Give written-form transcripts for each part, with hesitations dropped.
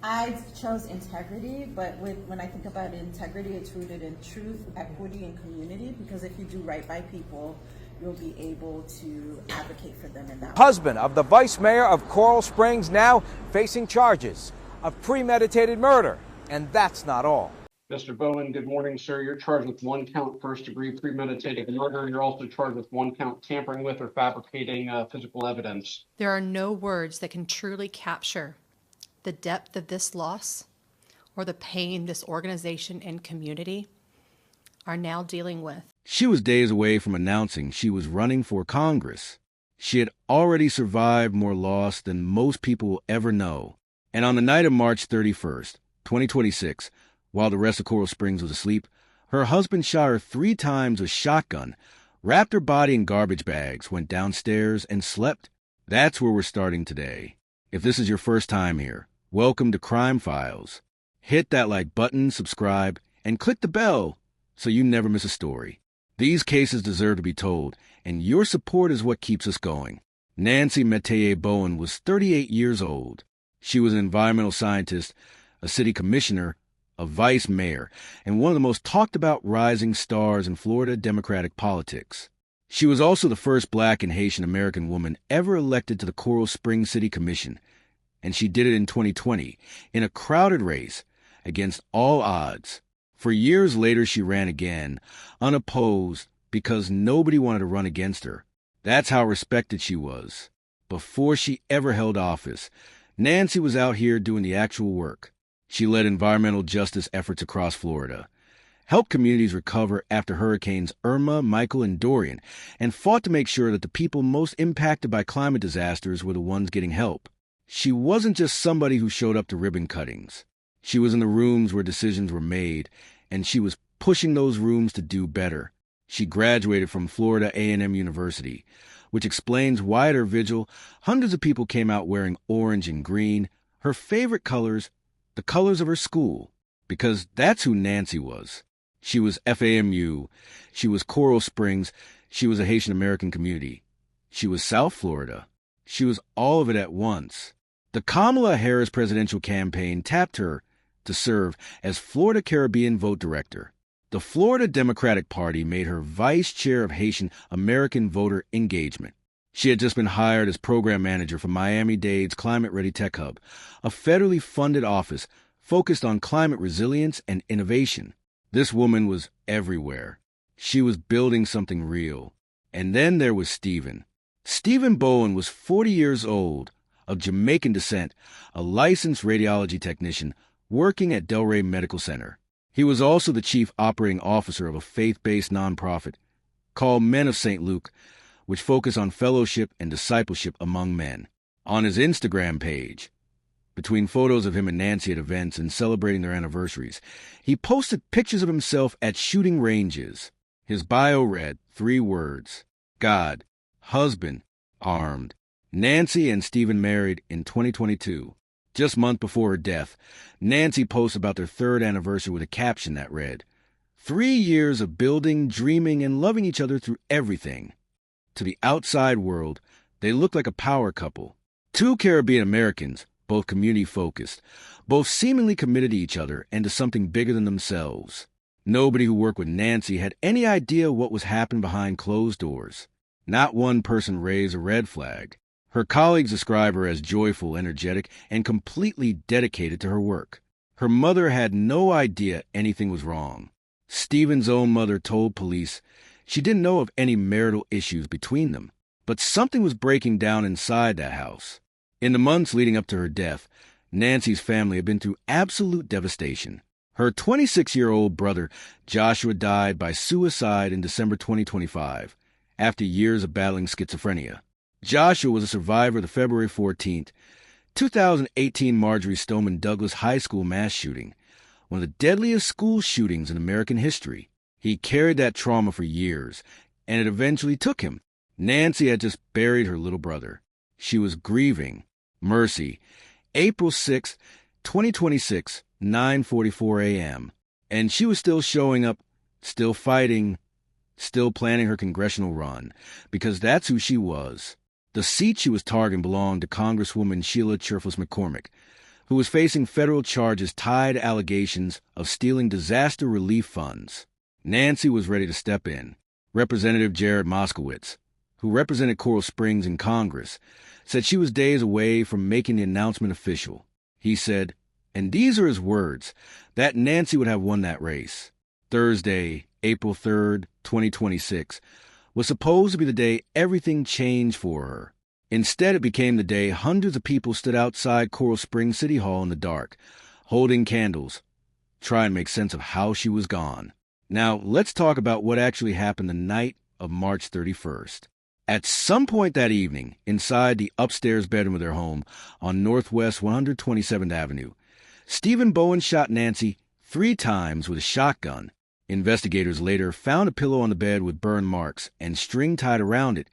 I chose integrity, but when I think about integrity, it's rooted in truth, equity, and community, because if you do right by people, you'll be able to advocate for them in that way. Husband of the vice mayor of Coral Springs now facing charges of premeditated murder. And that's not all. Mr. Bowen, good morning, sir. You're charged with 1 count first-degree premeditated murder. You're also charged with 1 count tampering with or fabricating physical evidence. There are no words that can truly capture the depth of this loss or the pain this organization and community are now dealing with. She was days away from announcing she was running for Congress. She had already survived more loss than most people will ever know. And on the night of March 31st, 2026, while the rest of Coral Springs was asleep, her husband shot her 3 times with a shotgun, wrapped her body in garbage bags, went downstairs, and slept. That's where we're starting today. If this is your first time here, welcome to Crime Files. Hit that like button, subscribe, and click the bell so you never miss a story. These cases deserve to be told, and your support is what keeps us going. Nancy Metayer Bowen was 38 years old. She was an environmental scientist, a city commissioner, a vice mayor, and one of the most talked about rising stars in Florida Democratic politics. She was also the first Black and Haitian American woman ever elected to the Coral Springs City Commission, and she did it in 2020 in a crowded race against all odds. For years later, she ran again, unopposed, because nobody wanted to run against her. That's how respected she was. Before she ever held office, Nancy was out here doing the actual work. She led environmental justice efforts across Florida, helped communities recover after Hurricanes Irma, Michael, and Dorian, and fought to make sure that the people most impacted by climate disasters were the ones getting help. She wasn't just somebody who showed up to ribbon cuttings. She was in the rooms where decisions were made, and she was pushing those rooms to do better. She graduated from Florida A&M University, which explains why at her vigil, hundreds of people came out wearing orange and green, her favorite colors, the colors of her school, because that's who Nancy was. She was FAMU, she was Coral Springs, she was a Haitian American community. She was South Florida. She was all of it at once. The Kamala Harris presidential campaign tapped her to serve as Florida Caribbean Vote Director. The Florida Democratic Party made her vice chair of Haitian American voter engagement. She had just been hired as program manager for Miami-Dade's Climate Ready Tech Hub, a federally funded office focused on climate resilience and innovation. This woman was everywhere. She was building something real. And then there was Stephen. Stephen Bowen was 40 years old, of Jamaican descent, a licensed radiology technician working at Delray Medical Center. He was also the chief operating officer of a faith-based nonprofit called Men of St. Luke, which focus on fellowship and discipleship among men. On his Instagram page, between photos of him and Nancy at events and celebrating their anniversaries, he posted pictures of himself at shooting ranges. His bio read 3 words: God, husband, armed. Nancy and Stephen married in 2022. Just a month before her death, Nancy posted about their 3rd anniversary with a caption that read, 3 years of building, dreaming, and loving each other through everything. To the outside world, they looked like a power couple. 2 Caribbean Americans, both community-focused, both seemingly committed to each other and to something bigger than themselves. Nobody who worked with Nancy had any idea what was happening behind closed doors. Not one person raised a red flag. Her colleagues describe her as joyful, energetic, and completely dedicated to her work. Her mother had no idea anything was wrong. Stephen's own mother told police she didn't know of any marital issues between them, but something was breaking down inside that house. In the months leading up to her death, Nancy's family had been through absolute devastation. Her 26-year-old brother, Joshua, died by suicide in December 2025, after years of battling schizophrenia. Joshua was a survivor of the February 14th, 2018 Marjorie Stoneman Douglas High School mass shooting, one of the deadliest school shootings in American history. He carried that trauma for years, and it eventually took him. Nancy had just buried her little brother. She was grieving. Mercy, April 6, 2026, 9:44 a.m. And she was still showing up, still fighting, still planning her congressional run, because that's who she was. The seat she was targeting belonged to Congresswoman Sheila Churfus McCormick, who was facing federal charges tied to allegations of stealing disaster relief funds. Nancy was ready to step in. Representative Jared Moskowitz, who represented Coral Springs in Congress, said she was days away from making the announcement official. He said, and these are his words, that Nancy would have won that race. Thursday, April 3rd, 2026, was supposed to be the day everything changed for her. Instead, it became the day hundreds of people stood outside Coral Springs City Hall in the dark, holding candles, trying to make sense of how she was gone. Now, let's talk about what actually happened the night of March 31st. At some point that evening, inside the upstairs bedroom of their home on Northwest 127th Avenue, Stephen Bowen shot Nancy 3 times with a shotgun. Investigators later found a pillow on the bed with burn marks and string tied around it,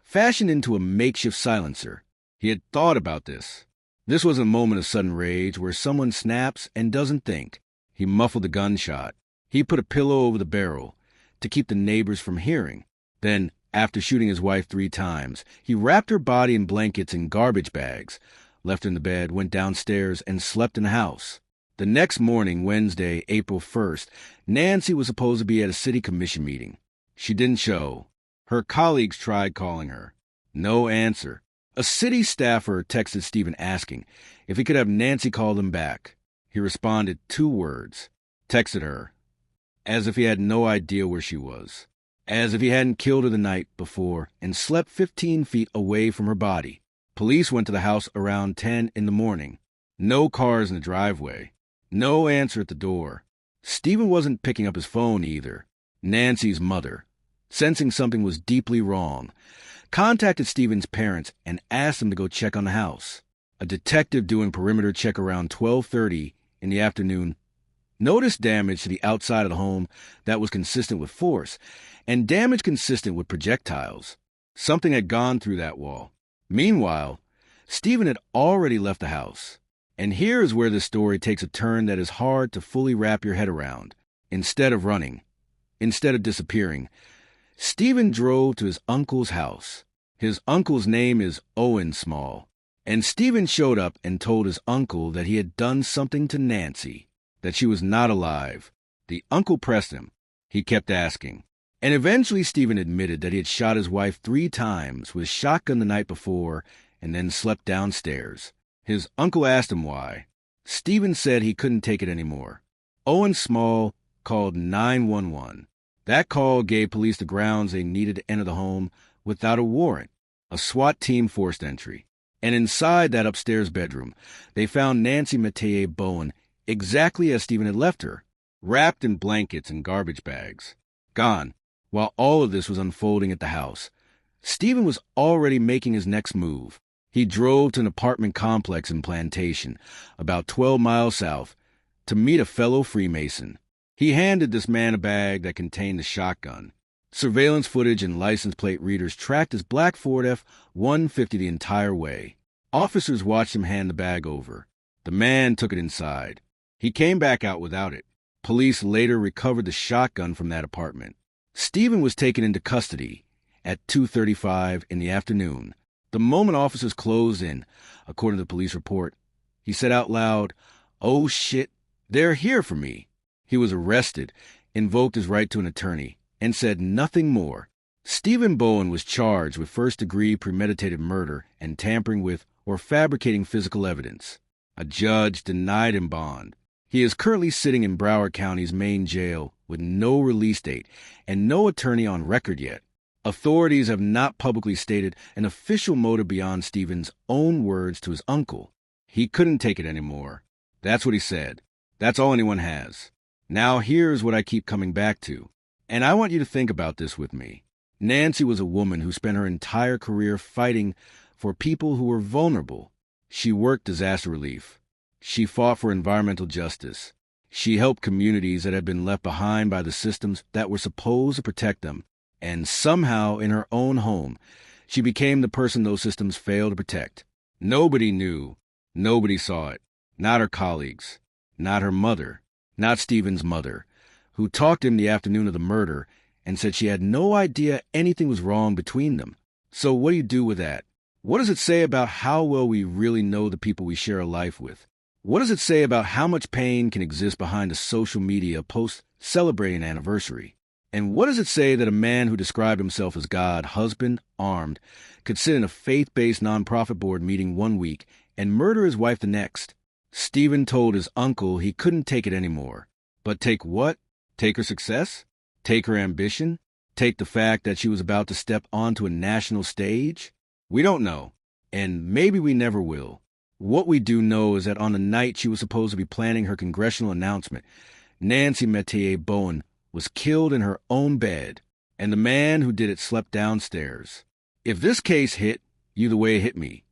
fashioned into a makeshift silencer. He had thought about this. This was a moment of sudden rage where someone snaps and doesn't think. He muffled the gunshot. He put a pillow over the barrel to keep the neighbors from hearing. Then, after shooting his wife 3 times, he wrapped her body in blankets and garbage bags, left her in the bed, went downstairs, and slept in the house. The next morning, Wednesday, April 1st, Nancy was supposed to be at a city commission meeting. She didn't show. Her colleagues tried calling her. No answer. A city staffer texted Stephen asking if he could have Nancy call them back. He responded 2 words. Texted her. As if he had no idea where she was. As if he hadn't killed her the night before and slept 15 feet away from her body. Police went to the house around 10 in the morning. No cars in the driveway. No answer at the door. Stephen wasn't picking up his phone either. Nancy's mother, sensing something was deeply wrong, contacted Stephen's parents and asked them to go check on the house. A detective doing perimeter check around 12:30 in the afternoon noticed damage to the outside of the home that was consistent with force and damage consistent with projectiles. Something had gone through that wall. Meanwhile, Stephen had already left the house. And here is where this story takes a turn that is hard to fully wrap your head around. Instead of running, instead of disappearing, Stephen drove to his uncle's house. His uncle's name is Owen Small. And Stephen showed up and told his uncle that he had done something to Nancy, that she was not alive. The uncle pressed him. He kept asking. And eventually Stephen admitted that he had shot his wife 3 times with a shotgun the night before and then slept downstairs. His uncle asked him why. Stephen said he couldn't take it anymore. Owen Small called 911. That call gave police the grounds they needed to enter the home without a warrant. A SWAT team forced entry. And inside that upstairs bedroom, they found Nancy Metayer Bowen exactly as Stephen had left her, wrapped in blankets and garbage bags. Gone. While all of this was unfolding at the house, Stephen was already making his next move. He drove to an apartment complex in Plantation, about 12 miles south, to meet a fellow Freemason. He handed this man a bag that contained the shotgun. Surveillance footage and license plate readers tracked his black Ford F-150 the entire way. Officers watched him hand the bag over. The man took it inside. He came back out without it. Police later recovered the shotgun from that apartment. Stephen was taken into custody at 2:35 in the afternoon. The moment officers closed in, according to the police report, he said out loud, "Oh shit, they're here for me." He was arrested, invoked his right to an attorney, and said nothing more. Stephen Bowen was charged with first-degree premeditated murder and tampering with or fabricating physical evidence. A judge denied him bond. He is currently sitting in Broward County's main jail with no release date and no attorney on record yet. Authorities have not publicly stated an official motive beyond Stephen's own words to his uncle. He couldn't take it anymore. That's what he said. That's all anyone has. Now here's what I keep coming back to. And I want you to think about this with me. Nancy was a woman who spent her entire career fighting for people who were vulnerable. She worked disaster relief. She fought for environmental justice. She helped communities that had been left behind by the systems that were supposed to protect them. And somehow, in her own home, she became the person those systems failed to protect. Nobody knew. Nobody saw it. Not her colleagues. Not her mother. Not Stephen's mother, who talked to him the afternoon of the murder and said she had no idea anything was wrong between them. So what do you do with that? What does it say about how well we really know the people we share a life with? What does it say about how much pain can exist behind a social media post celebrating an anniversary? And what does it say that a man who described himself as God, husband, armed, could sit in a faith-based nonprofit board meeting one week and murder his wife the next? Stephen told his uncle he couldn't take it anymore. But take what? Take her success? Take her ambition? Take the fact that she was about to step onto a national stage? We don't know, and maybe we never will. What we do know is that on the night she was supposed to be planning her congressional announcement, Nancy Metayer Bowen was killed in her own bed, and the man who did it slept downstairs. If this case hit you the way it hit me,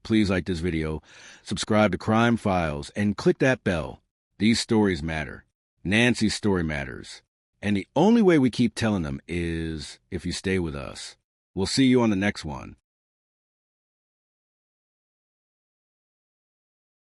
please like this video, subscribe to Crime Files, and click that bell. These stories matter. Nancy's story matters. And the only way we keep telling them is if you stay with us. We'll see you on the next one.